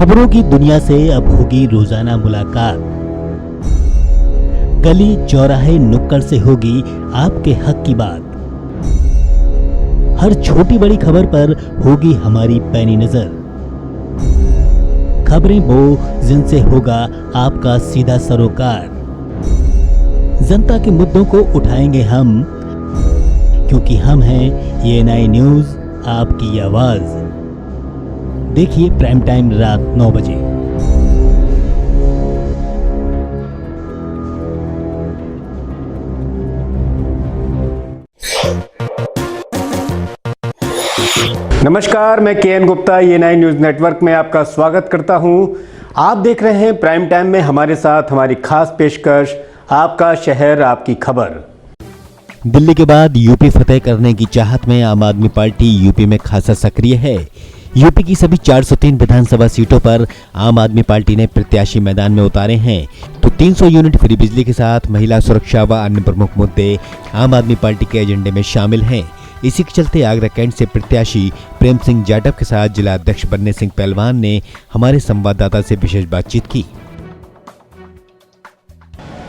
खबरों की दुनिया से अब होगी रोजाना मुलाकात। गली चौराहे नुक्कड़ से होगी आपके हक की बात। हर छोटी बड़ी खबर पर होगी हमारी पैनी नजर। खबरें वो जिनसे होगा आपका सीधा सरोकार। जनता के मुद्दों को उठाएंगे हम, क्योंकि हम हैं ये न्यूज, आपकी आवाज। देखिए प्राइम टाइम रात 9 बजे। नमस्कार, मैं के.एन. गुप्ता ये न्यूज नेटवर्क में आपका स्वागत करता हूं। आप देख रहे हैं प्राइम टाइम में हमारे साथ हमारी खास पेशकश, आपका शहर आपकी खबर। दिल्ली के बाद यूपी फतेह करने की चाहत में आम आदमी पार्टी यूपी में खासा सक्रिय है। यूपी की सभी 403 विधानसभा सीटों पर आम आदमी पार्टी ने प्रत्याशी मैदान में उतारे हैं। तो 300 यूनिट फ्री बिजली के साथ महिला सुरक्षा व अन्य प्रमुख मुद्दे आम आदमी पार्टी के एजेंडे में शामिल हैं। इसी के चलते आगरा कैंट से प्रत्याशी प्रेम सिंह जाटव के साथ जिला अध्यक्ष बनने सिंह पहलवान ने हमारे संवाददाता से विशेष बातचीत की।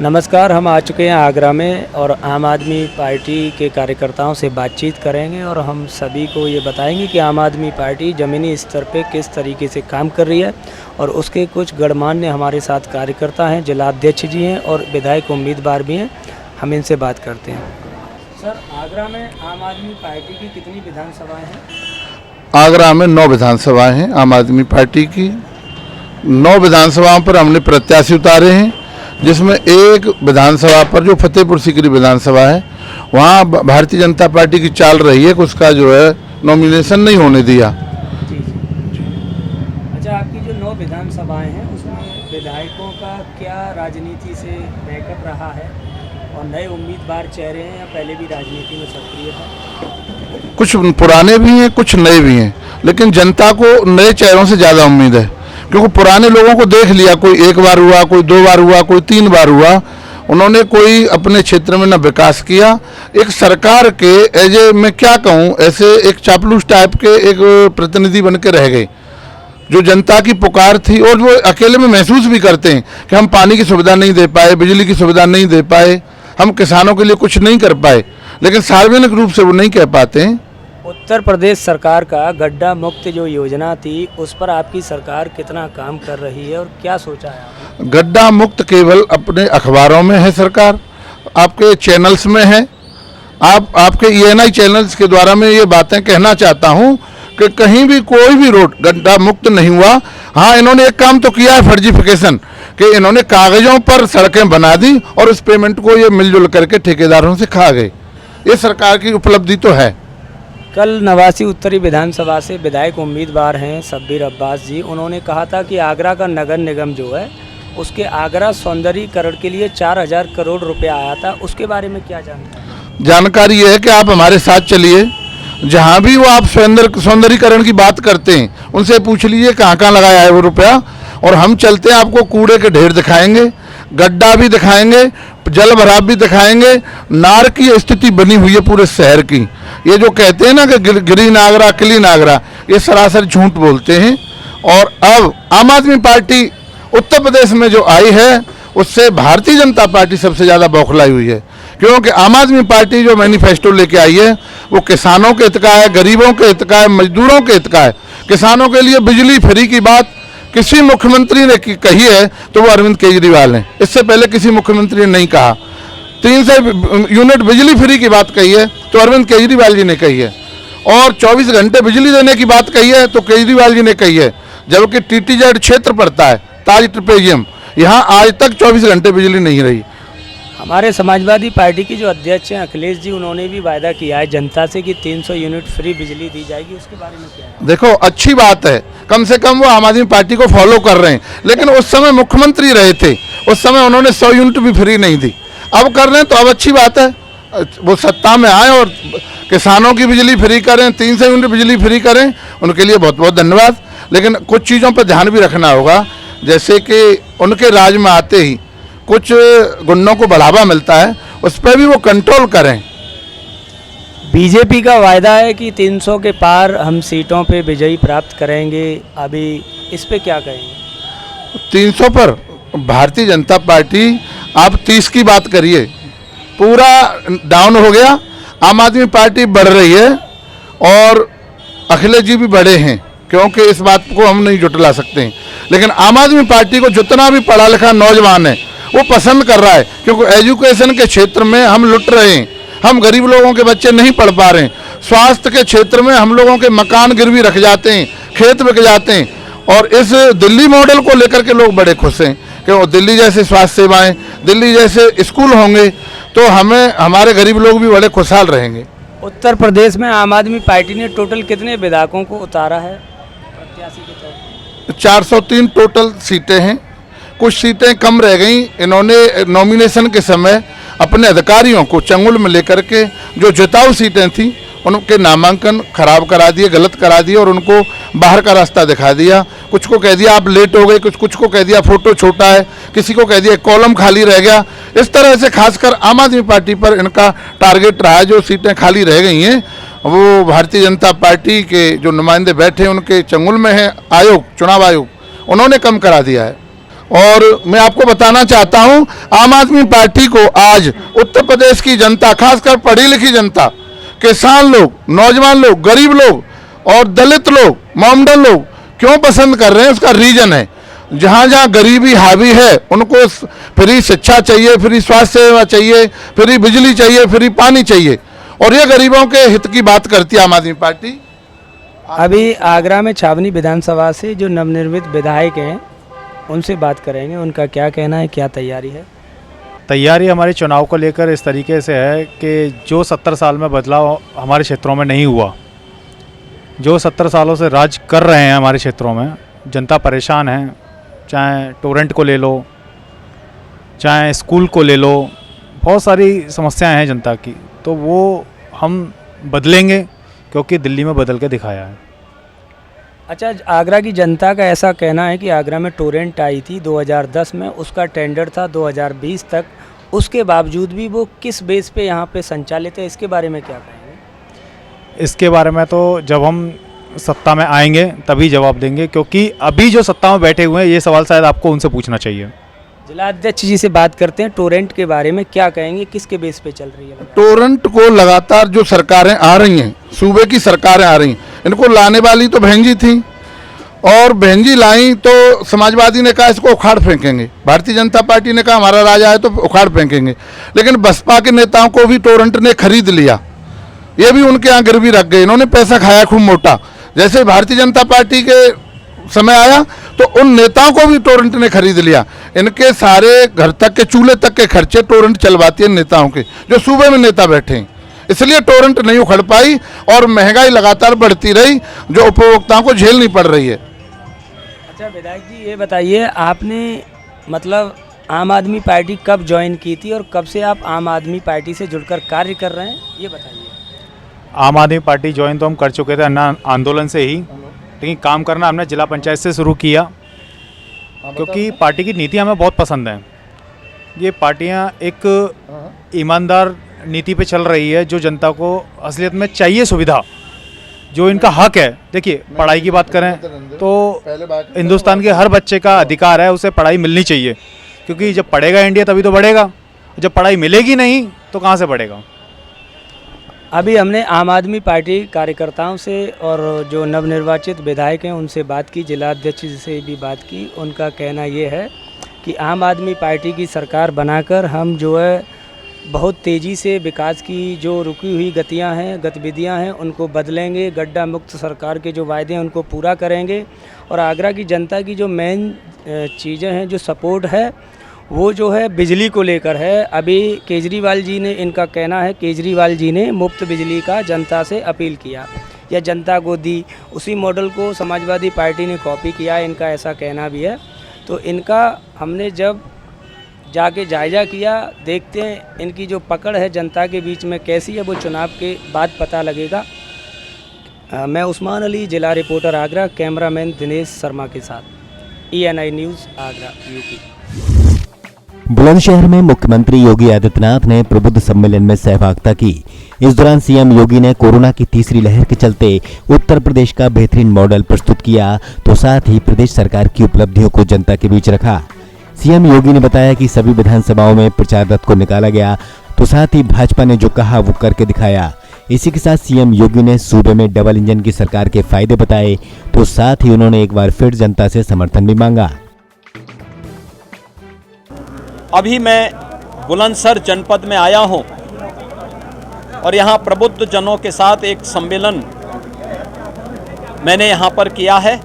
नमस्कार, हम आ चुके हैं आगरा में और आम आदमी पार्टी के कार्यकर्ताओं से बातचीत करेंगे और हम सभी को ये बताएंगे कि आम आदमी पार्टी ज़मीनी स्तर पे किस तरीके से काम कर रही है। और उसके कुछ गणमान्य हमारे साथ कार्यकर्ता हैं, जिला अध्यक्ष जी हैं और विधायक उम्मीदवार भी हैं। हम इनसे बात करते हैं। सर, आगरा में आम आदमी पार्टी की कितनी विधानसभाएँ हैं? आगरा में 9 विधानसभाएँ हैं आम आदमी पार्टी की। 9 विधानसभाओं पर हमने प्रत्याशी उतारे हैं, जिसमें एक विधानसभा पर जो फतेहपुर सीकरी विधानसभा है, वहाँ भारतीय जनता पार्टी की चाल रही है कि उसका जो है नॉमिनेशन नहीं होने दिया। जी। अच्छा, आपकी जो 9 विधानसभाएं हैं उसमें विधायकों का क्या राजनीति से बैकअप रहा है और नए उम्मीदवार चेहरे हैं या पहले भी राजनीति में सक्रिय था? कुछ पुराने भी हैं, कुछ नए भी हैं, लेकिन जनता को नए चेहरों से ज़्यादा उम्मीद है, क्योंकि पुराने लोगों को देख लिया, कोई 1 बार हुआ, कोई 2 बार हुआ, कोई 3 बार हुआ। उन्होंने कोई अपने क्षेत्र में न विकास किया। एक सरकार के एजे मैं क्या कहूँ, ऐसे एक चापलूस टाइप के एक प्रतिनिधि बन के रह गए। जो जनता की पुकार थी और वो अकेले में महसूस भी करते हैं कि हम पानी की सुविधा नहीं दे पाए, बिजली की सुविधा नहीं दे पाए, हम किसानों के लिए कुछ नहीं कर पाए, लेकिन सार्वजनिक रूप से वो नहीं कह पाते हैं। उत्तर प्रदेश सरकार का गड्ढा मुक्त जो योजना थी, उस पर आपकी सरकार कितना काम कर रही है और क्या सोचा है आपने? गड्ढा मुक्त केवल अपने अखबारों में है सरकार, आपके चैनल्स में है। आपके ENI चैनल्स के द्वारा मैं ये बातें कहना चाहता हूँ कि कहीं भी कोई भी रोड गड्ढा मुक्त नहीं हुआ। हाँ, इन्होंने एक काम तो किया है, फर्जीफिकेशन, कि इन्होंने कागजों पर सड़कें बना दी और उस पेमेंट को ये मिलजुल करके ठेकेदारों से खा गए। ये सरकार की उपलब्धि तो है। कल नवासी उत्तरी विधानसभा से विधायक उम्मीदवार हैं शब्बीर अब्बास जी, उन्होंने कहा था कि आगरा का नगर निगम जो है उसके आगरा सौंदर्यीकरण के लिए 4000 करोड़ रुपया आया था। उसके बारे में क्या जानकारी ये है कि आप हमारे साथ चलिए, जहाँ भी वो आप सौंदर्यीकरण की बात करते हैं उनसे पूछ लीजिए कहाँ कहाँ लगाया है वो रुपया। और हम चलते हैं, आपको कूड़े के ढेर दिखाएंगे, गड्ढा भी दिखाएंगे, जल भराव भी दिखाएंगे। नार की स्थिति बनी हुई है पूरे शहर की। ये जो कहते हैं ना कि ग्रीन आगरा क्लीन आगरा, ये सरासर झूठ बोलते हैं। और अब आम आदमी पार्टी उत्तर प्रदेश में जो आई है, उससे भारतीय जनता पार्टी सबसे ज़्यादा बौखलाई हुई है, क्योंकि आम आदमी पार्टी जो मैनिफेस्टो लेके आई है वो किसानों के हित का है, गरीबों के हित का है, मजदूरों के हित का है। किसानों के लिए बिजली फ्री की बात किसी मुख्यमंत्री ने कही है तो वो अरविंद केजरीवाल हैं। इससे पहले किसी मुख्यमंत्री ने नहीं कहा। 300 यूनिट बिजली फ्री की बात कही है तो अरविंद केजरीवाल जी ने कही है। और 24 घंटे बिजली देने की बात कही है तो केजरीवाल जी ने कही है। जबकि TTZ क्षेत्र पड़ता है, ताज ट्रेपेजियम, यहाँ आज तक 24 घंटे बिजली नहीं रही। हमारे समाजवादी पार्टी की जो अध्यक्ष हैं अखिलेश जी, उन्होंने भी वायदा किया है जनता से कि 300 यूनिट फ्री बिजली दी जाएगी। उसके बारे में क्या है? देखो, अच्छी बात है, कम से कम वो आम आदमी पार्टी को फॉलो कर रहे हैं। लेकिन उस समय मुख्यमंत्री रहे थे, उस समय उन्होंने 100 यूनिट भी फ्री नहीं दी। अब कर रहे हैं तो अब अच्छी बात है, वो सत्ता में आए और किसानों की बिजली फ्री करें, 300 यूनिट बिजली फ्री करें, उनके लिए बहुत बहुत धन्यवाद। लेकिन कुछ चीज़ों पर ध्यान भी रखना होगा, जैसे कि उनके राज में आते ही कुछ गुंडों को बढ़ावा मिलता है, उस पर भी वो कंट्रोल करें। बीजेपी का वायदा है कि 300 के पार हम सीटों पे विजयी प्राप्त करेंगे। अभी इस पे क्या कहेंगे? 300 पर भारतीय जनता पार्टी, आप 30 की बात करिए, पूरा डाउन हो गया। आम आदमी पार्टी बढ़ रही है और अखिलेश जी भी बढ़े हैं, क्योंकि इस बात को हम नहीं जुटला सकते हैं। लेकिन आम आदमी पार्टी को जितना भी पढ़ा लिखा नौजवान है वो पसंद कर रहा है, क्योंकि एजुकेशन के क्षेत्र में हम लुट रहे हैं, हम गरीब लोगों के बच्चे नहीं पढ़ पा रहे हैं। स्वास्थ्य के क्षेत्र में हम लोगों के मकान गिरवी रख जाते हैं, खेत बिक जाते हैं, और इस दिल्ली मॉडल को लेकर के लोग बड़े खुश हैं कि वो दिल्ली जैसे स्वास्थ्य सेवाएं, दिल्ली जैसे स्कूल होंगे तो हमें, हमारे गरीब लोग भी बड़े खुशहाल रहेंगे। उत्तर प्रदेश में आम आदमी पार्टी ने टोटल कितने विधायकों को उतारा है प्रत्याशी के तौर पर? 403 टोटल सीटें हैं, कुछ सीटें कम रह गई। इन्होंने नॉमिनेशन के समय अपने अधिकारियों को चंगुल में लेकर के जो जिताऊ सीटें थी उनके नामांकन खराब करा दिए, गलत करा दिए और उनको बाहर का रास्ता दिखा दिया। कुछ को कह दिया आप लेट हो गए, कुछ को कह दिया फोटो छोटा है, किसी को कह दिया कॉलम खाली रह गया। इस तरह से खासकर आम आदमी पार्टी पर इनका टारगेट रहा है। जो सीटें खाली रह गई हैं वो भारतीय जनता पार्टी के जो नुमाइंदे बैठे हैं उनके चंगुल में है आयोग, चुनाव आयोग, उन्होंने कम करा दिया है। और मैं आपको बताना चाहता हूं, आम आदमी पार्टी को आज उत्तर प्रदेश की जनता, खासकर पढ़ी लिखी जनता, किसान लोग, नौजवान लोग, गरीब लोग और दलित लोग, मोमडन लोग क्यों पसंद कर रहे हैं, उसका रीजन है जहाँ जहाँ गरीबी हावी है उनको फ्री शिक्षा चाहिए, फ्री स्वास्थ्य सेवा चाहिए, फ्री बिजली चाहिए, फ्री पानी चाहिए, और ये गरीबों के हित की बात करती है आम आदमी पार्टी। अभी आगरा में छावनी विधानसभा से जो नवनिर्मित विधायक हैं उनसे बात करेंगे, उनका क्या कहना है, क्या तैयारी है? तैयारी हमारे चुनाव को लेकर इस तरीके से है कि जो 70 साल में बदलाव हमारे क्षेत्रों में नहीं हुआ, जो 70 सालों से राज कर रहे हैं हमारे क्षेत्रों में, जनता परेशान है, चाहे टोरेंट को ले लो, चाहे स्कूल को ले लो, बहुत सारी समस्याएं हैं जनता की, तो वो हम बदलेंगे क्योंकि दिल्ली में बदल के दिखाया है। अच्छा, आगरा की जनता का ऐसा कहना है कि आगरा में टोरेंट आई थी 2010 में, उसका टेंडर था 2020 तक, उसके बावजूद भी वो किस बेस पे यहाँ पे संचालित है, इसके बारे में क्या कहेंगे? इसके बारे में तो जब हम सत्ता में आएंगे तभी जवाब देंगे, क्योंकि अभी जो सत्ता में बैठे हुए हैं ये सवाल शायद आपको उनसे पूछना चाहिए। जिला अध्यक्ष जी से बात करते हैं, टोरेंट के बारे में क्या कहेंगे, किसके बेस पे चल रही है? टोरेंट को लगातार जो सरकारें आ रही हैं, सूबे की सरकारें आ रही हैं, इनको लाने वाली तो बहन जी थी, और बहन जी लाई तो समाजवादी ने कहा इसको उखाड़ फेंकेंगे, भारतीय जनता पार्टी ने कहा हमारा राजा है तो उखाड़ फेंकेंगे, लेकिन बसपा के नेताओं को भी टोरेंट ने खरीद लिया, ये भी उनके यहाँ गिरवी रख गए, इन्होंने पैसा खाया खूब मोटा। जैसे भारतीय जनता पार्टी के समय आया तो उन नेताओं को भी टोरेंट ने खरीद लिया। इनके सारे घर तक के, चूल्हे तक के खर्चे टोरेंट चलवाती है नेताओं के, जो सूबे में नेता बैठे हैं, इसलिए टोरेंट नहीं उखड़ पाई और महंगाई लगातार बढ़ती रही जो उपभोक्ताओं को झेलनी पड़ रही है। अच्छा विधायक जी, ये बताइए, आपने मतलब आम आदमी पार्टी कब ज्वाइन की थी और कब से आप आम आदमी पार्टी से जुड़कर कार्य कर रहे हैं, ये बताइए। आम आदमी पार्टी ज्वाइन तो हम कर चुके थे अन्ना आंदोलन से ही, लेकिन काम करना हमने जिला पंचायत से शुरू किया, क्योंकि पार्टी की नीति हमें बहुत पसंद है। ये पार्टियां एक ईमानदार नीति पे चल रही है, जो जनता को असलियत में चाहिए सुविधा, जो इनका हक है। देखिए, पढ़ाई की बात करें तो हिंदुस्तान के हर बच्चे का अधिकार है, उसे पढ़ाई मिलनी चाहिए, क्योंकि जब पढ़ेगा इंडिया तभी तो बढ़ेगा, जब पढ़ाई मिलेगी नहीं तो कहाँ से बढ़ेगा। अभी हमने आम आदमी पार्टी कार्यकर्ताओं से और जो नवनिर्वाचित विधायक हैं उनसे बात की, जिला अध्यक्ष से भी बात की। उनका कहना ये है कि आम आदमी पार्टी की सरकार बनाकर हम जो है बहुत तेज़ी से विकास की जो रुकी हुई गतिविधियां हैं उनको बदलेंगे, गड्ढा मुक्त सरकार के जो वायदे हैं उनको पूरा करेंगे, और आगरा की जनता की जो मेन चीज़ें हैं, जो सपोर्ट है वो जो है बिजली को लेकर है। अभी केजरीवाल जी ने, इनका कहना है केजरीवाल जी ने मुफ्त बिजली का जनता से अपील किया या जनता को दी, उसी मॉडल को समाजवादी पार्टी ने कॉपी किया, इनका ऐसा कहना भी है। तो इनका हमने जब जाके जायज़ा किया, देखते हैं इनकी जो पकड़ है जनता के बीच में कैसी है, वो चुनाव के बाद पता लगेगा। मैं उस्मान अली, जिला रिपोर्टर आगरा, कैमरामैन दिनेश शर्मा के साथ, ENI news Agra, UP. Bulandshahr में मुख्यमंत्री योगी आदित्यनाथ ने प्रबुद्ध सम्मेलन में सहभागिता की। इस दौरान सीएम योगी ने कोरोना की तीसरी लहर के चलते उत्तर प्रदेश का बेहतरीन मॉडल प्रस्तुत किया, तो साथ ही प्रदेश सरकार की उपलब्धियों को जनता के बीच रखा। सीएम योगी ने बताया कि सभी विधानसभाओं में प्रचार रथ को निकाला गया, तो साथ ही भाजपा ने जो कहा वो करके दिखाया। इसी के साथ सीएम योगी ने सूबे में डबल इंजन की सरकार के फायदे बताए, तो साथ ही उन्होंने एक बार फिर जनता से समर्थन भी मांगा। अभी मैं बुलंदशहर जनपद में आया हूं और यहां प्रबुद्ध जनों के साथ एक सम्मेलन मैंने यहां पर किया है।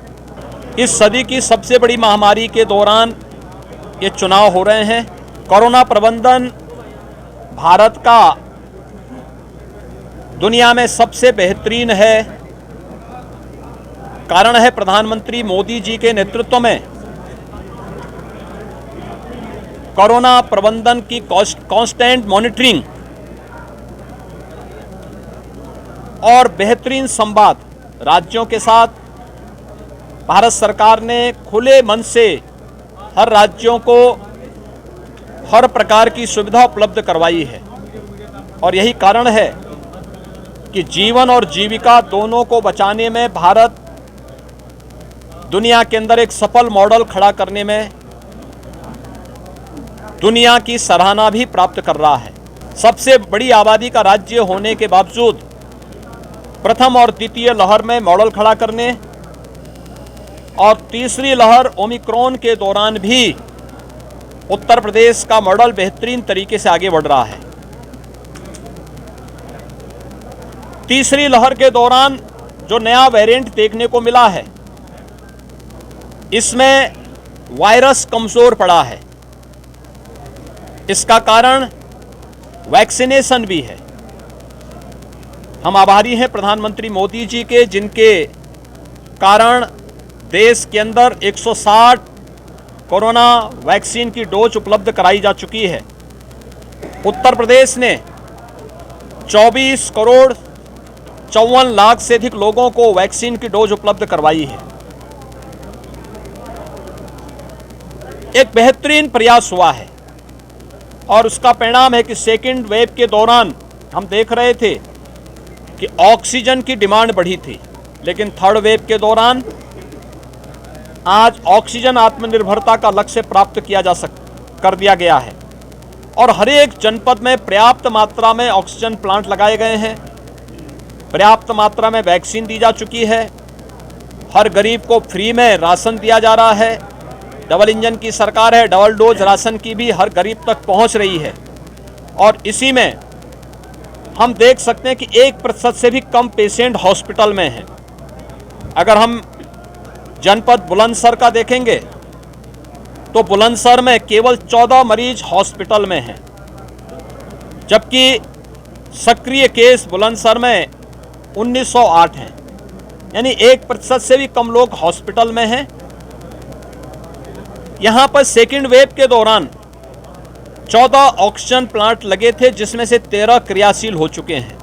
इस सदी की सबसे बड़ी महामारी के दौरान ये चुनाव हो रहे हैं। कोरोना प्रबंधन भारत का दुनिया में सबसे बेहतरीन है। कारण है प्रधानमंत्री मोदी जी के नेतृत्व में कोरोना प्रबंधन की कांस्टेंट मॉनिटरिंग और बेहतरीन संवाद राज्यों के साथ भारत सरकार ने खुले मन से हर राज्यों को हर प्रकार की सुविधा उपलब्ध करवाई है। और यही कारण है कि जीवन और जीविका दोनों को बचाने में भारत दुनिया के अंदर एक सफल मॉडल खड़ा करने में दुनिया की सराहना भी प्राप्त कर रहा है। सबसे बड़ी आबादी का राज्य होने के बावजूद प्रथम और द्वितीय लहर में मॉडल खड़ा करने और तीसरी लहर ओमिक्रॉन के दौरान भी उत्तर प्रदेश का मॉडल बेहतरीन तरीके से आगे बढ़ रहा है। तीसरी लहर के दौरान जो नया वेरिएंट देखने को मिला है, इसमें वायरस कमजोर पड़ा है। इसका कारण वैक्सीनेशन भी है। हम आभारी हैं प्रधानमंत्री मोदी जी के, जिनके कारण देश के अंदर 160 कोरोना वैक्सीन की डोज उपलब्ध कराई जा चुकी है। उत्तर प्रदेश ने 24 करोड़ 54 लाख से अधिक लोगों को वैक्सीन की डोज उपलब्ध करवाई है। एक बेहतरीन प्रयास हुआ है और उसका परिणाम है कि सेकेंड वेव के दौरान हम देख रहे थे कि ऑक्सीजन की डिमांड बढ़ी थी, लेकिन थर्ड वेव के दौरान आज ऑक्सीजन आत्मनिर्भरता का लक्ष्य प्राप्त किया कर दिया गया है और हर एक जनपद में पर्याप्त मात्रा में ऑक्सीजन प्लांट लगाए गए हैं। पर्याप्त मात्रा में वैक्सीन दी जा चुकी है। हर गरीब को फ्री में राशन दिया जा रहा है। डबल इंजन की सरकार है, डबल डोज राशन की भी हर गरीब तक पहुंच रही है। और इसी में हम देख सकते हैं कि 1% से भी कम पेशेंट हॉस्पिटल में हैं। अगर हम जनपद बुलंदशहर का देखेंगे तो बुलंदशहर में केवल 14 मरीज हॉस्पिटल में हैं, जबकि सक्रिय केस बुलंदशहर में 1908 हैं, यानी 1% से भी कम लोग हॉस्पिटल में हैं। यहां पर सेकेंड वेव के दौरान 14 ऑक्सीजन प्लांट लगे थे, जिसमें से 13 क्रियाशील हो चुके हैं।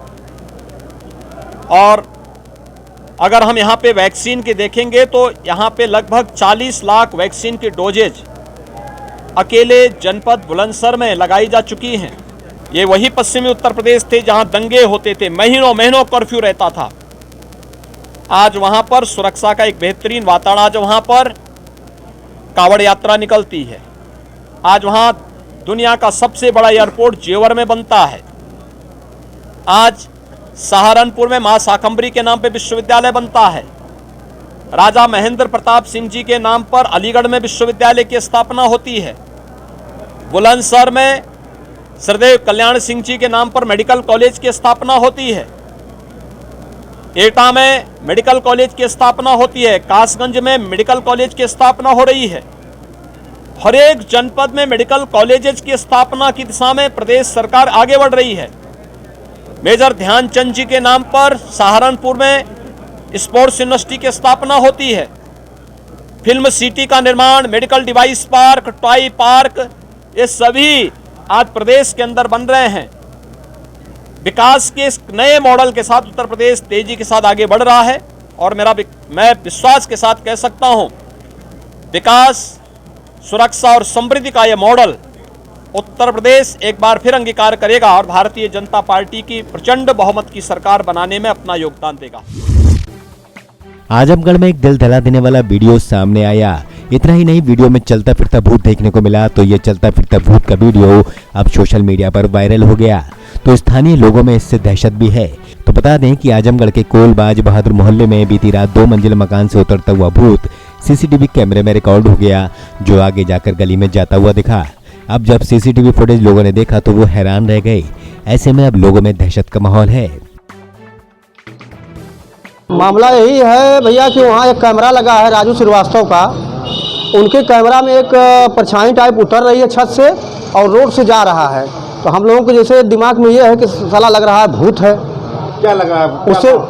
और अगर हम यहां पे वैक्सीन के देखेंगे तो यहां पे लगभग 40 लाख वैक्सीन की डोजेज अकेले जनपद बुलंदशहर में लगाई जा चुकी हैं। ये वही पश्चिमी उत्तर प्रदेश थे जहां दंगे होते थे, महीनों महीनों कर्फ्यू रहता था। आज वहां पर सुरक्षा का एक बेहतरीन वातावरण, आज वहां पर कावड़ यात्रा निकलती है। आज वहां दुनिया का सबसे बड़ा एयरपोर्ट जेवर में बनता है। आज सहारनपुर में मां शाकंभरी के नाम पे विश्वविद्यालय बनता है। राजा महेंद्र प्रताप सिंह जी के नाम पर अलीगढ़ में विश्वविद्यालय की स्थापना होती है। बुलंदशहर में सरदेव कल्याण सिंह जी के नाम पर मेडिकल कॉलेज की स्थापना होती है। एटा में मेडिकल कॉलेज की स्थापना होती है। कासगंज में मेडिकल कॉलेज की स्थापना हो रही है। हर एक जनपद में मेडिकल कॉलेजेस की स्थापना की दिशा में प्रदेश सरकार आगे बढ़ रही है। मेजर ध्यानचंद जी के नाम पर सहारनपुर में स्पोर्ट्स यूनिवर्सिटी की स्थापना होती है। फिल्म सिटी का निर्माण, medical device park, toy park, ये सभी आज प्रदेश के अंदर बन रहे हैं। विकास के इस नए मॉडल के साथ उत्तर प्रदेश तेजी के साथ आगे बढ़ रहा है और मैं विश्वास के साथ कह सकता हूं, विकास, सुरक्षा और समृद्धि का यह मॉडल उत्तर प्रदेश एक बार फिर अंगीकार करेगा और भारतीय जनता पार्टी की प्रचंड बहुमत की सरकार बनाने में अपना योगदान देगा। आजमगढ़ में एक दिल दहला देने वाला वीडियो सामने आया। इतना ही नहीं, वीडियो में चलता फिरता भूत देखने को मिला। तो ये चलता फिरता भूत का वीडियो अब सोशल मीडिया पर वायरल हो गया। तो स्थानीय लोगों में इससे दहशत भी है। तो बता दें कि आजमगढ़ के कोलबाज बहादुर मोहल्ले में बीती रात 2 मंजिल मकान से उतरता हुआ भूत सीसीटीवी कैमरे में रिकॉर्ड हो गया, जो आगे जाकर गली में जाता हुआ दिखा। अब जब सीसीटीवी फुटेज लोगों ने देखा तो वो हैरान रह गए। ऐसे में अब लोगों में दहशत का माहौल है। मामला यही है भैया कि वहाँ एक कैमरा लगा है राजू श्रीवास्तव का। उनके कैमरा में एक परछाई टाइप उतर रही है छत से और रोड से जा रहा है। तो हम लोगों के जैसे दिमाग में ये है कि साला लग रहा है भूत है। क्या लगा है?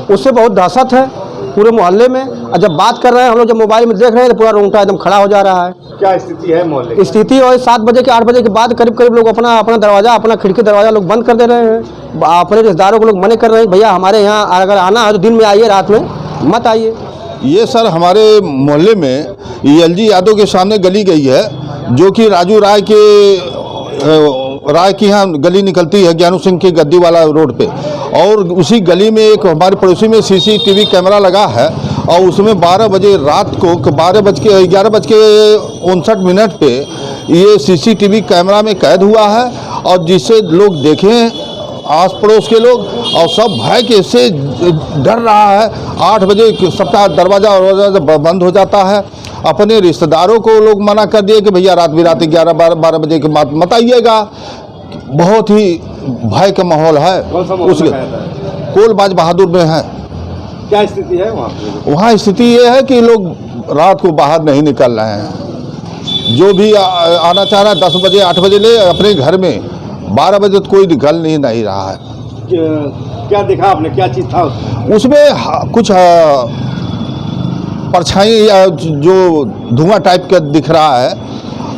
उससे बहुत दहशत है पूरे मोहल्ले में। और जब बात कर रहे हैं हम लोग, जब मोबाइल में देख रहे हैं तो पूरा रोंगटा एकदम खड़ा हो जा रहा है। क्या स्थिति है मोहल्ले की? स्थिति और 7 बजे के 8 बजे के बाद करीब करीब लोग अपना दरवाज़ा, अपना खिड़की दरवाज़ा लोग बंद कर दे रहे हैं। अपने रिश्तेदारों को लोग मना कर रहे हैं, भैया हमारे यहाँ अगर आना है तो दिन में आइए, रात में मत आइए। ये सर हमारे मोहल्ले में एलजी यादव के सामने गली गई है, जो कि राजू राय की यहाँ गली निकलती है ज्ञानू सिंह की गद्दी वाला रोड पे। और उसी गली में एक हमारे पड़ोसी में सीसीटीवी कैमरा लगा है और उसमें 12 बजे रात को 11:59 पे ये सीसीटीवी कैमरा में कैद हुआ है। और जिससे लोग देखें, आस पड़ोस के लोग, और सब भय के से डर रहा है। 8 बजे सबका दरवाज़ा बंद हो जाता है। अपने रिश्तेदारों को लोग मना कर दिए कि भैया रात बिरात 11-12 बजे के बाद मत आइएगा। बहुत ही भय का माहौल है। उसके कोलबाज बहादुर में है। क्या स्थिति है वहाँ? वहाँ स्थिति ये है कि लोग रात को बाहर नहीं निकल रहे हैं। जो भी आना चाह रहा है 10 बजे 8 बजे ले अपने घर में, 12 बजे तो कोई निकल नहीं रहा है। क्या देखा आपने? क्या चीज़ था उसमें? कुछ परछाई या जो धुआं टाइप का दिख रहा है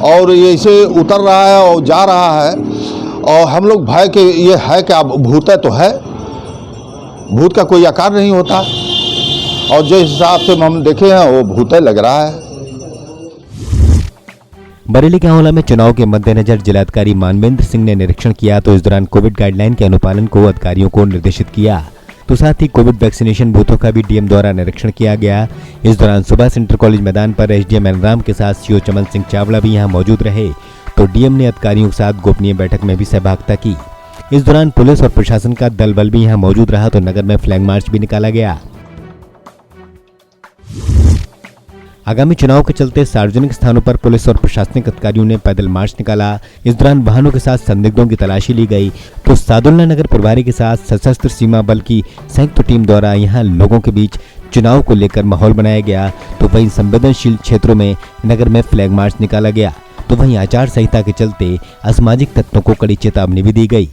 और ये इसे उतर रहा है और जा रहा है। और हम लोग भय के ये है कि अब भूत है तो है, भूत का कोई आकार नहीं होता। और जिस हिसाब से हम देखे हैं वो भूत लग रहा है। बरेली के आंवला में चुनाव के मद्देनजर जिलाधिकारी मानवेंद्र सिंह ने निरीक्षण किया। तो इस दौरान कोविड गाइडलाइन के अनुपालन को अधिकारियों को निर्देशित किया। तो साथ ही कोविड वैक्सीनेशन बूथों का भी डीएम द्वारा निरीक्षण किया गया। इस दौरान सुबह सेंटर कॉलेज मैदान पर एसडीएम एनराम के साथ सीओ चमन सिंह चावड़ा भी यहां मौजूद रहे। तो डीएम ने अधिकारियों के साथ गोपनीय बैठक में भी सहभागिता की। इस दौरान पुलिस और प्रशासन का दल बल भी यहां मौजूद रहा। तो नगर में फ्लैग मार्च भी निकाला गया। आगामी चुनाव के चलते सार्वजनिक स्थानों पर पुलिस और प्रशासनिक अधिकारियों ने पैदल मार्च निकाला। इस दौरान वाहनों के साथ संदिग्धों की तलाशी ली गई। तो सादुल्ला नगर प्रभारी के साथ सशस्त्र सीमा बल की संयुक्त टीम द्वारा यहां लोगों के बीच चुनाव को लेकर माहौल बनाया गया। तो वहीं संवेदनशील क्षेत्रों में नगर में फ्लैग मार्च निकाला गया। तो वहीं आचार संहिता के चलते असामाजिक तत्वों को कड़ी चेतावनी भी दी गई।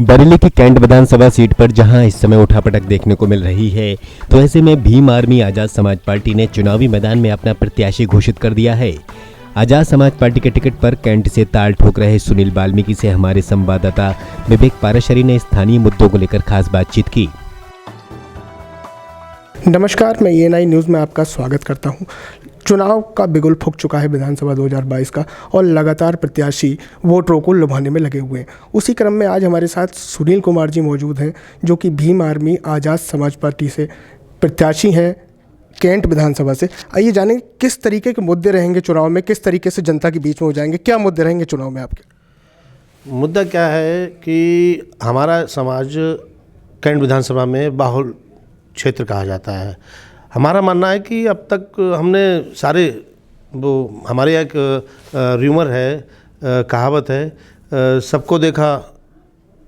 बरेली की कैंट विधानसभा सीट पर जहां इस समय उठापटक देखने को मिल रही है, तो ऐसे में भीम आर्मी आजाद समाज पार्टी ने चुनावी मैदान में अपना प्रत्याशी घोषित कर दिया है। आजाद समाज पार्टी के टिकट पर कैंट से ताल ठोक रहे सुनील वाल्मीकि से हमारे संवाददाता विवेक पाराशरी ने स्थानीय मुद्दों को लेकर खास बातचीत की। नमस्कार, मैं ENI न्यूज़ में आपका स्वागत करता हूं। चुनाव का बिगुल फूंक चुका है विधानसभा 2022 का, और लगातार प्रत्याशी वोटरों को लुभाने में लगे हुए हैं। उसी क्रम में आज हमारे साथ सुनील कुमार जी मौजूद हैं, जो कि भीम आर्मी आज़ाद समाज पार्टी से प्रत्याशी हैं कैंट विधानसभा से। आइए जानें किस तरीके के मुद्दे रहेंगे चुनाव में, किस तरीके से जनता के बीच में हो जाएंगे, क्या मुद्दे रहेंगे चुनाव में आपके? मुद्दा क्या है कि हमारा समाज कैंट विधानसभा में बाहुल क्षेत्र कहा जाता है। हमारा मानना है कि अब तक हमने सारे वो हमारे यहाँ एक र्यूमर है, कहावत है, सबको देखा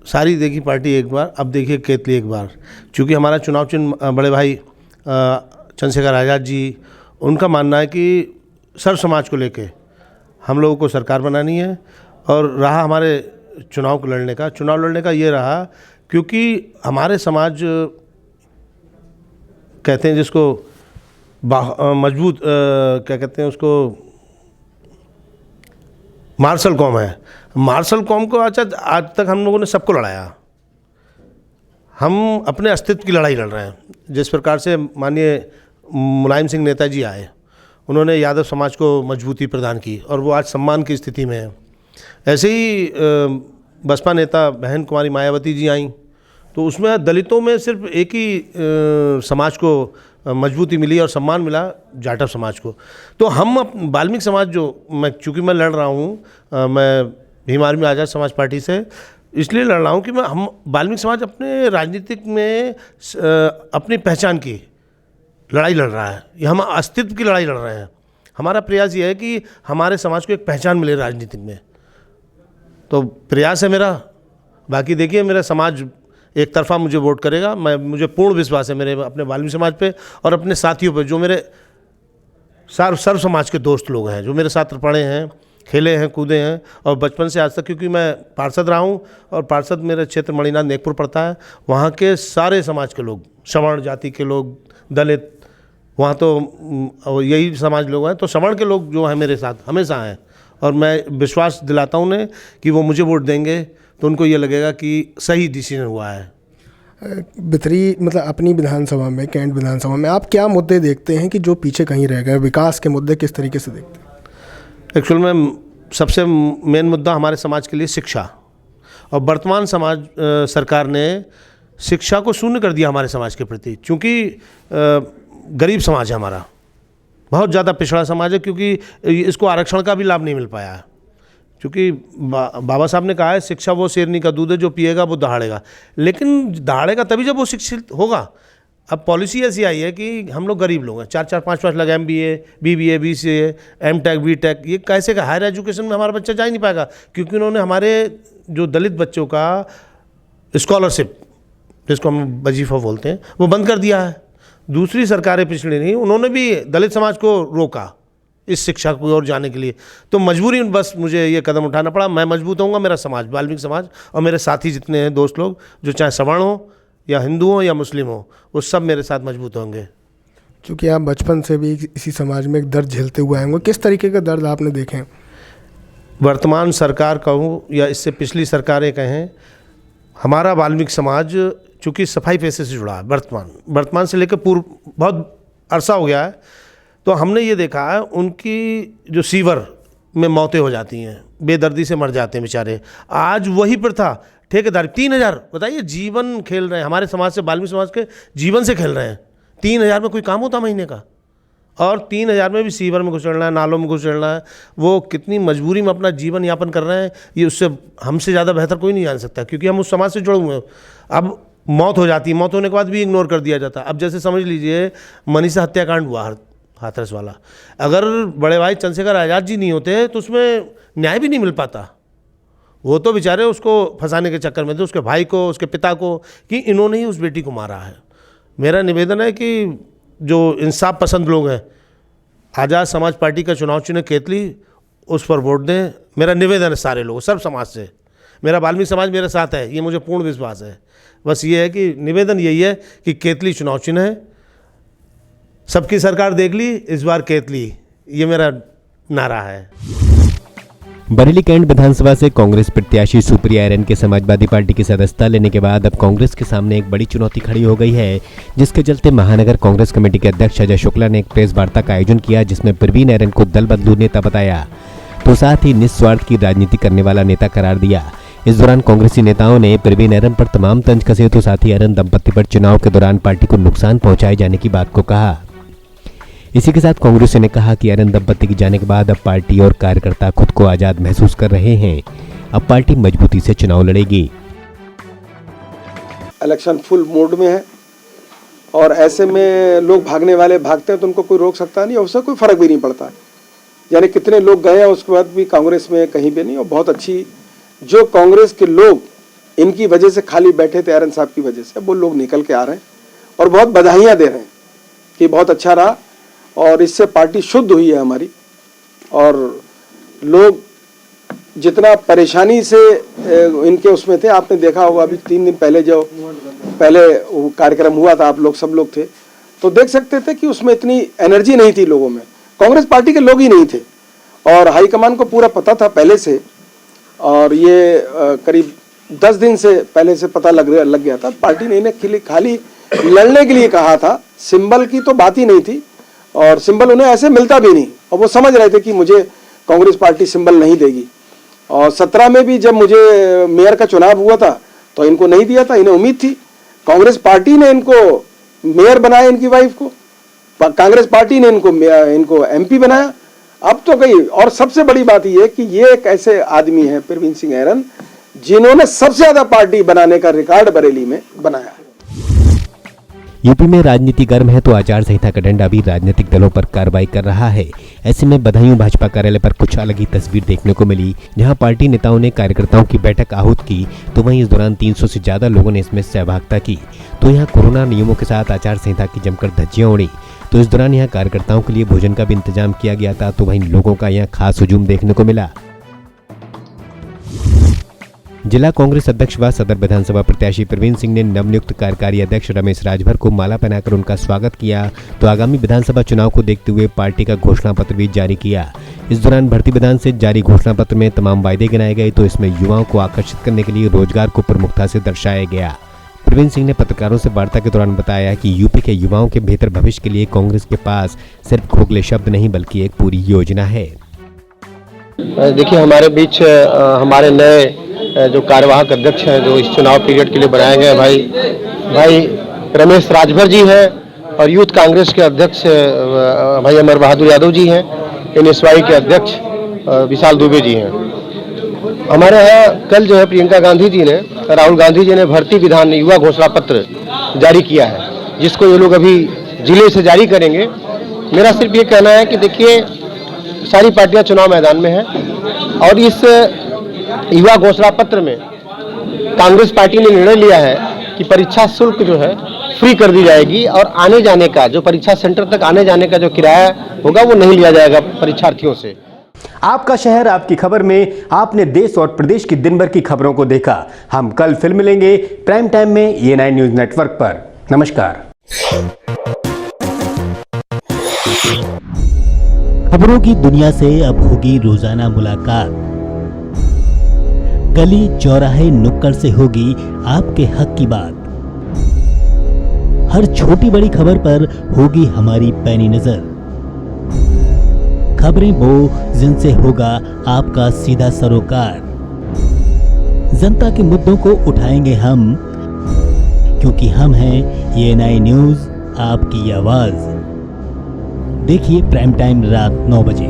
सारी देखी पार्टी एक बार, अब देखिए केतली एक बार। चूँकि हमारा चुनाव चिन्ह बड़े भाई चंद्रशेखर आज़ाद जी, उनका मानना है कि सर्व समाज को लेके हम लोगों को सरकार बनानी है। और रहा हमारे चुनाव लड़ने का ये रहा, क्योंकि हमारे समाज कहते हैं जिसको मजबूत क्या कहते हैं उसको, मार्शल कौम है। मार्शल कौम को आज तक हम लोगों ने सबको लड़ाया। हम अपने अस्तित्व की लड़ाई लड़ रहे हैं। जिस प्रकार से माननीय मुलायम सिंह नेताजी आए, उन्होंने यादव समाज को मजबूती प्रदान की और वो आज सम्मान की स्थिति में है। ऐसे ही बसपा नेता बहन कुमारी मायावती जी आई, तो उसमें दलितों में सिर्फ एक ही समाज को मजबूती मिली और सम्मान मिला, जाटव समाज को। तो हम वाल्मीकि समाज जो चूँकि मैं लड़ रहा हूँ, मैं भीम आर्मी आज़ाद समाज पार्टी से इसलिए लड़ रहा हूँ कि हम वाल्मीकि समाज अपने राजनीतिक में अपनी पहचान की लड़ाई लड़ रहा है, ये हम अस्तित्व की लड़ाई लड़ रहे हैं। हमारा प्रयास ये है कि हमारे समाज को एक पहचान मिले राजनीतिक में, तो प्रयास है मेरा। बाकी देखिए, मेरा समाज एक तरफा मुझे वोट करेगा, मुझे पूर्ण विश्वास है मेरे अपने वाल्मीकि समाज पे और अपने साथियों पे, जो मेरे सर्व समाज के दोस्त लोग हैं, जो मेरे साथ पढ़े हैं, खेले हैं, कूदे हैं और बचपन से आज तक, क्योंकि मैं पार्षद रहा हूँ और पार्षद मेरे क्षेत्र मणिनाथ नेकपुर पड़ता है, वहाँ के सारे समाज के लोग, सवर्ण जाति के लोग, दलित, वहाँ तो यही समाज लोग हैं, तो सवर्ण के लोग जो हैं मेरे साथ हमेशा हैं और मैं विश्वास दिलाता हूँ उन्हें कि वो मुझे वोट देंगे तो उनको ये लगेगा कि सही डिसीजन हुआ है। बिथरी मतलब अपनी विधानसभा में, कैंट विधानसभा में आप क्या मुद्दे देखते हैं कि जो पीछे कहीं रह गए, विकास के मुद्दे किस तरीके से देखते हैं? एक्चुअल में सबसे मेन मुद्दा हमारे समाज के लिए शिक्षा, और वर्तमान समाज सरकार ने शिक्षा को शून्य कर दिया हमारे समाज के प्रति, क्योंकि गरीब समाज है हमारा, बहुत ज़्यादा पिछड़ा समाज है, क्योंकि इसको आरक्षण का भी लाभ नहीं मिल पाया है। क्योंकि बाबा साहब ने कहा है शिक्षा वो शेरनी का दूध है, जो पिएगा वो दहाड़ेगा, लेकिन दहाड़ेगा तभी जब वो शिक्षित होगा। अब पॉलिसी ऐसी आई है कि हम लोग गरीब लोग हैं, 4-4, 5-5 lakh MBA, BBA, BCA, M.Tech, B.Tech, ये कैसे का हायर एजुकेशन में हमारा बच्चा जा ही नहीं पाएगा, क्योंकि उन्होंने हमारे जो दलित बच्चों का स्कॉलरशिप, जिसको हम वजीफा बोलते हैं, वो बंद कर दिया है। दूसरी सरकारें पिछड़ी नहीं, उन्होंने भी दलित समाज को रोका इस शिक्षा की ओर जाने के लिए, तो मजबूरी बस मुझे ये कदम उठाना पड़ा। मैं मजबूत होऊंगा, मेरा समाज, वाल्मीकि समाज और मेरे साथी जितने हैं दोस्त लोग, जो चाहे सवर्ण हो या हिंदू हो या मुस्लिम हो, वो सब मेरे साथ मजबूत होंगे। क्योंकि आप बचपन से भी इसी समाज में एक दर्द झेलते हुए आए होंगे, किस तरीके का दर्द आपने देखे? वर्तमान सरकार कहूँ या इससे पिछली सरकारें कहें, हमारा वाल्मीकि समाज चूँकि सफाई पेशे से जुड़ा है, वर्तमान से लेकर पूर्व बहुत अरसा हो गया है, तो हमने ये देखा है उनकी जो सीवर में मौतें हो जाती हैं, बेदर्दी से मर जाते हैं बेचारे। आज वही प्रथा, ठेकेदारी, 3,000, बताइए, जीवन खेल रहे हैं हमारे समाज से, वाल्मीकि समाज के जीवन से खेल रहे हैं। 3,000 में कोई काम होता महीने का, और 3,000 में भी सीवर में घुसड़ना है, नालों में घुसड़ना है। वो कितनी मजबूरी में अपना जीवन यापन कर रहे हैं, ये उससे हमसे ज़्यादा बेहतर कोई नहीं जान सकता, क्योंकि हम उस समाज से जुड़े हुए हैं। अब मौत हो जाती है, मौत होने के बाद भी इग्नोर कर दिया जाता है। अब जैसे समझ लीजिए मनीषा हत्याकांड हुआ हाथरस वाला, अगर बड़े भाई चंद्रशेखर आज़ाद जी नहीं होते तो उसमें न्याय भी नहीं मिल पाता। वो तो बेचारे उसको फंसाने के चक्कर में थे, उसके भाई को, उसके पिता को, कि इन्होंने ही उस बेटी को मारा है। मेरा निवेदन है कि जो इंसाफ पसंद लोग हैं, आज़ाद समाज पार्टी का चुनाव चुने केतली, उस पर वोट दें। मेरा निवेदन है सारे लोग, सब समाज से। मेरा वाल्मीकि समाज मेरे साथ है, ये मुझे पूर्ण विश्वास है। बस ये है कि निवेदन यही है कि केतली चुनाव चुने, सबकी सरकार देख ली, इस बार केतली, ये मेरा नारा है। बरेली कैंट विधानसभा से कांग्रेस प्रत्याशी सुप्रिया एरन के समाजवादी पार्टी की सदस्यता लेने के बाद अब कांग्रेस के सामने एक बड़ी चुनौती खड़ी हो गई है, जिसके चलते महानगर कांग्रेस कमेटी के अध्यक्ष अजय शुक्ला ने एक प्रेस वार्ता का आयोजन किया, जिसमें प्रवीण एरन को दल बदलू नेता बताया, तो साथ ही निस्वार्थ की राजनीति करने वाला नेता करार दिया। इस दौरान कांग्रेसी नेताओं ने प्रवीण एरन पर तमाम तंज कसे, तो साथ ही एरन दंपत्ति पर चुनाव के दौरान पार्टी को नुकसान पहुंचाए जाने की बात को कहा। इसी के साथ कांग्रेस ने कहा कि एरन दंपत्ति के जाने के बाद अब पार्टी और कार्यकर्ता खुद को आजाद महसूस कर रहे हैं। अब पार्टी मजबूती से चुनाव लड़ेगी। इलेक्शन फुल मोड में है और ऐसे में लोग भागने वाले भागते हैं, तो उनको कोई रोक सकता नहीं और उससे कोई फर्क भी नहीं पड़ता। यानी कितने लोग गए हैं उसके बाद भी कांग्रेस में कहीं भी नहीं। और बहुत अच्छी, जो कांग्रेस के लोग इनकी वजह से खाली बैठे थे, एरन साहब की वजह से, वो लोग निकल के आ रहे हैं और बहुत बधाइयाँ दे रहे हैं कि बहुत अच्छा रहा और इससे पार्टी शुद्ध हुई है हमारी। और लोग जितना परेशानी से इनके उसमें थे, आपने देखा होगा अभी 3 दिन पहले जो पहले कार्यक्रम हुआ था, आप लोग सब लोग थे, तो देख सकते थे कि उसमें इतनी एनर्जी नहीं थी लोगों में, कांग्रेस पार्टी के लोग ही नहीं थे। और हाईकमान को पूरा पता था पहले से, और ये करीब 10 दिन से पहले से पता लग गया था। पार्टी ने इन्हें खाली लड़ने के लिए कहा था, सिंबल की तो बात ही नहीं थी। और सिंबल उन्हें ऐसे मिलता भी नहीं, और वो समझ रहे थे कि मुझे कांग्रेस पार्टी सिंबल नहीं देगी। और 17 में भी जब मुझे मेयर का चुनाव हुआ था तो इनको नहीं दिया था, इन्हें उम्मीद थी। कांग्रेस पार्टी ने इनको मेयर बनाया, इनकी वाइफ को, कांग्रेस पार्टी ने इनको एमपी बनाया। अब तो गई। और सबसे बड़ी बात यह है कि ये एक ऐसे आदमी है प्रवीण सिंह ऐरन जिन्होंने सबसे ज्यादा पार्टी बनाने का रिकॉर्ड बरेली में बनाया। यूपी में राजनीति गर्म है तो आचार संहिता का डंडा भी राजनीतिक दलों पर कार्रवाई कर रहा है। ऐसे में बदायूं भाजपा कार्यालय पर कुछ अलग ही तस्वीर देखने को मिली, जहां पार्टी नेताओं ने कार्यकर्ताओं की बैठक आहूत की, तो वहीं इस दौरान 300 से ज्यादा लोगों ने इसमें सहभागिता की। तो यहाँ कोरोना नियमों के साथ आचार संहिता की जमकर धज्जियां उड़ी। तो इस दौरान यहाँ कार्यकर्ताओं के लिए भोजन का भी इंतजाम किया गया था, तो वहीं लोगों का यहाँ खास हुजूम देखने को मिला। जिला कांग्रेस अध्यक्ष व सदर विधानसभा प्रत्याशी प्रवीण सिंह ने नवनियुक्त कार्यकारी अध्यक्ष रमेश राजभर को माला पहनाकर उनका स्वागत किया। तो आगामी विधानसभा चुनाव को देखते हुए पार्टी का घोषणा पत्र भी जारी किया। इस दौरान भर्ती विधान से जारी घोषणा पत्र में तमाम वायदे गिनाए गए, तो इसमें युवाओं को आकर्षित करने के लिए रोजगार को प्रमुखता से दर्शाया गया। प्रवीण सिंह ने पत्रकारों से वार्ता के दौरान बताया कि यूपी के युवाओं के बेहतर भविष्य के लिए कांग्रेस के पास सिर्फ खोखले शब्द नहीं बल्कि एक पूरी योजना है। देखिए, हमारे बीच हमारे नए जो कार्यवाहक अध्यक्ष हैं जो इस चुनाव पीरियड के लिए बनाए गए भाई रमेश राजभर जी हैं, और यूथ कांग्रेस के अध्यक्ष भाई अमर बहादुर यादव जी हैं, एनएसवाई के अध्यक्ष विशाल दुबे जी हैं। हमारे यहाँ कल जो है प्रियंका गांधी जी ने, राहुल गांधी जी ने भर्ती विधान युवा घोषणा पत्र जारी किया है, जिसको ये लोग अभी जिले से जारी करेंगे। मेरा सिर्फ ये कहना है कि देखिए, सारी पार्टियां चुनाव मैदान में हैं, और इस युवा घोषणा पत्र में कांग्रेस पार्टी ने निर्णय लिया है कि परीक्षा शुल्क जो है फ्री कर दी जाएगी, और आने जाने का जो परीक्षा सेंटर तक आने जाने का जो किराया होगा वो नहीं लिया जाएगा परीक्षार्थियों से। आपका शहर आपकी खबर में आपने देश और प्रदेश की दिन भर की खबरों को देखा। हम कल फिर मिलेंगे प्राइम टाइम में ये9 न्यूज नेटवर्क पर। नमस्कार। खबरों की दुनिया से अब होगी रोजाना मुलाकात। गली चौराहे नुक्कड़ से होगी आपके हक की बात। हर छोटी बड़ी खबर पर होगी हमारी पैनी नजर। खबरें वो जिनसे होगा आपका सीधा सरोकार। जनता के मुद्दों को उठाएंगे हम, क्योंकि हम हैं ये9 न्यूज, आपकी आवाज। देखिए प्राइम टाइम रात 9 बजे।